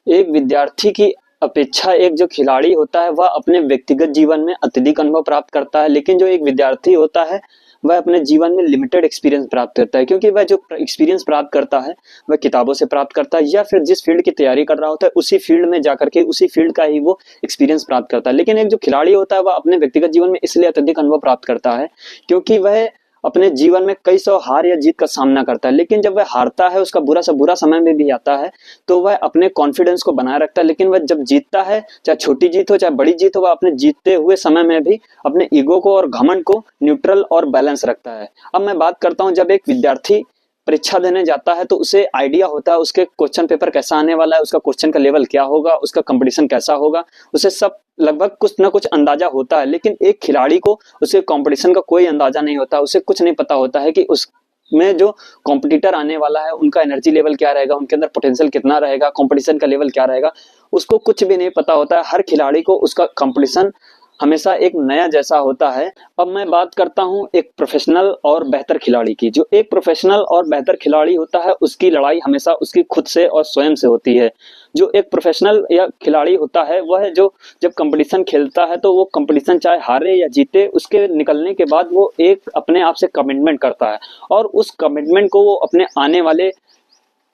एक विद्यार्थी की अपेक्षा एक जो खिलाड़ी होता है वह अपने व्यक्तिगत जीवन में अत्यधिक अनुभव प्राप्त करता है, लेकिन जो एक विद्यार्थी होता है वह अपने जीवन में लिमिटेड एक्सपीरियंस प्राप्त करता है, क्योंकि वह जो एक्सपीरियंस प्राप्त करता है वह किताबों से प्राप्त करता है या फिर जिस फील्ड की तैयारी कर रहा होता है उसी फील्ड में जाकर के उसी फील्ड का ही वो एक्सपीरियंस प्राप्त करता है। लेकिन एक जो खिलाड़ी होता है वह अपने व्यक्तिगत जीवन में इसलिए अत्यधिक अनुभव प्राप्त करता है क्योंकि वह अपने जीवन में कई सौ हार या जीत का सामना करता है, लेकिन जब वह हारता है उसका बुरा से बुरा समय में भी आता है तो वह अपने कॉन्फिडेंस को बनाए रखता है। लेकिन वह जब जीतता है, चाहे छोटी जीत हो चाहे बड़ी जीत हो, वह अपने जीतते हुए समय में भी अपने ईगो को और घमंड को न्यूट्रल और बैलेंस रखता है। अब मैं बात करता हूं, जब एक विद्यार्थी परीक्षा देने जाता है तो उसे आइडिया होता है उसके क्वेश्चन पेपर कैसा आने वाला है, उसका क्वेश्चन का लेवल क्या होगा, उसका कंपटीशन कैसा होगा, उसे सब लगभग कुछ ना कुछ अंदाजा होता है। लेकिन एक खिलाड़ी को उसके कंपटीशन का कोई अंदाजा नहीं होता, उसे कुछ नहीं पता होता है कि उसमें जो कॉम्पिटिटर आने वाला है उनका एनर्जी लेवल क्या रहेगा, उनके अंदर पोटेंशियल कितना रहेगा, कंपटीशन का लेवल क्या रहेगा, उसको कुछ भी नहीं पता होता है। हर खिलाड़ी को उसका कंपटीशन हमेशा एक नया जैसा होता है। अब मैं बात करता हूं एक प्रोफेशनल और बेहतर खिलाड़ी की। जो एक प्रोफेशनल और बेहतर खिलाड़ी होता है उसकी लड़ाई हमेशा उसकी खुद से और स्वयं से होती है। जो एक प्रोफेशनल या खिलाड़ी होता है वह जो जब कंपटीशन खेलता है तो वो कंपटीशन चाहे हारे या जीते, उसके निकलने के बाद वो एक अपने आप से कमिटमेंट करता है और उस कमिटमेंट को वो अपने आने वाले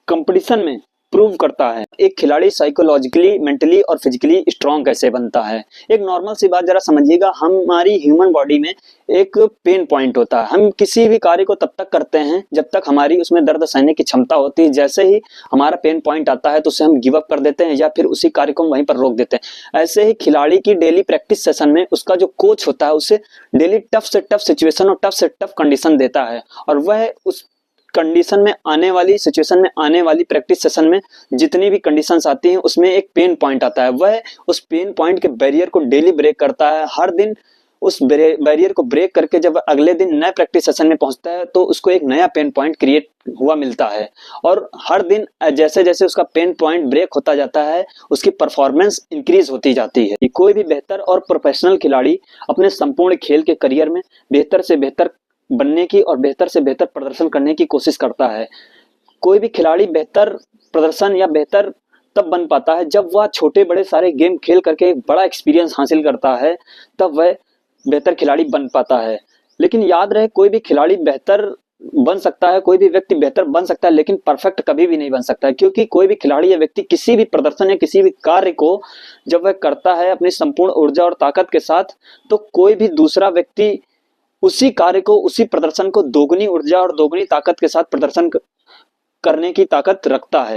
कंपटीशन में प्रूव करता है। एक खिलाड़ी साइकोलॉजिकली, मेंटली और फिजिकली स्ट्रांग कैसे बनता है। एक नॉर्मल सी बात जरा समझिएगा, हमारी ह्यूमन बॉडी में एक पेन पॉइंट होता है। हम किसी भी कार्य को तब तक करते हैं जब तक हमारी उसमें दर्द सहने की क्षमता होती है। जैसे ही हमारा पेन पॉइंट आता है तो उसे हम गिव अप कर देते हैं या फिर उसी कार्य को हम वहीं पर रोक देते हैं। ऐसे ही खिलाड़ी की डेली प्रैक्टिस सेशन में उसका जो कोच होता है उसे डेली टफ से टफ सिचुएशन और टफ से टफ कंडीशन देता है और वह उस कंडीशन में आने वाली सिचुएशन में आने वाली प्रैक्टिस सेशन में जितनी भी कंडीशंस आती हैं उसमें एक पेन पॉइंट आता है। वह उस पेन पॉइंट के बैरियर को डेली ब्रेक करता है। हर दिन उस बैरियर को ब्रेक करके जब अगले दिन नए प्रैक्टिस सेशन में पहुंचता है तो उसको एक नया पेन पॉइंट क्रिएट हुआ मिलता है और हर दिन जैसे जैसे उसका पेन पॉइंट ब्रेक होता जाता है उसकी परफॉर्मेंस इंक्रीज होती जाती है। कोई भी बेहतर और प्रोफेशनल खिलाड़ी अपने संपूर्ण खेल के करियर में बेहतर से बेहतर बनने की और बेहतर से बेहतर प्रदर्शन करने की कोशिश करता है। कोई भी खिलाड़ी बेहतर प्रदर्शन या बेहतर तब बन पाता है जब वह छोटे बड़े सारे गेम खेल करके एक बड़ा एक्सपीरियंस हासिल करता है, तब वह बेहतर खिलाड़ी बन पाता है। लेकिन याद रहे, कोई भी खिलाड़ी बेहतर बन सकता है, कोई भी व्यक्ति बेहतर बन सकता है, लेकिन परफेक्ट कभी भी नहीं बन सकता है। क्योंकि कोई भी खिलाड़ी या व्यक्ति किसी भी प्रदर्शन या किसी भी कार्य को जब वह करता है अपनी संपूर्ण ऊर्जा और ताकत के साथ, तो कोई भी दूसरा व्यक्ति उसी कार्य को, उसी प्रदर्शन को दोगुनी ऊर्जा और दोगुनी ताकत के साथ प्रदर्शन करने की ताकत रखता है।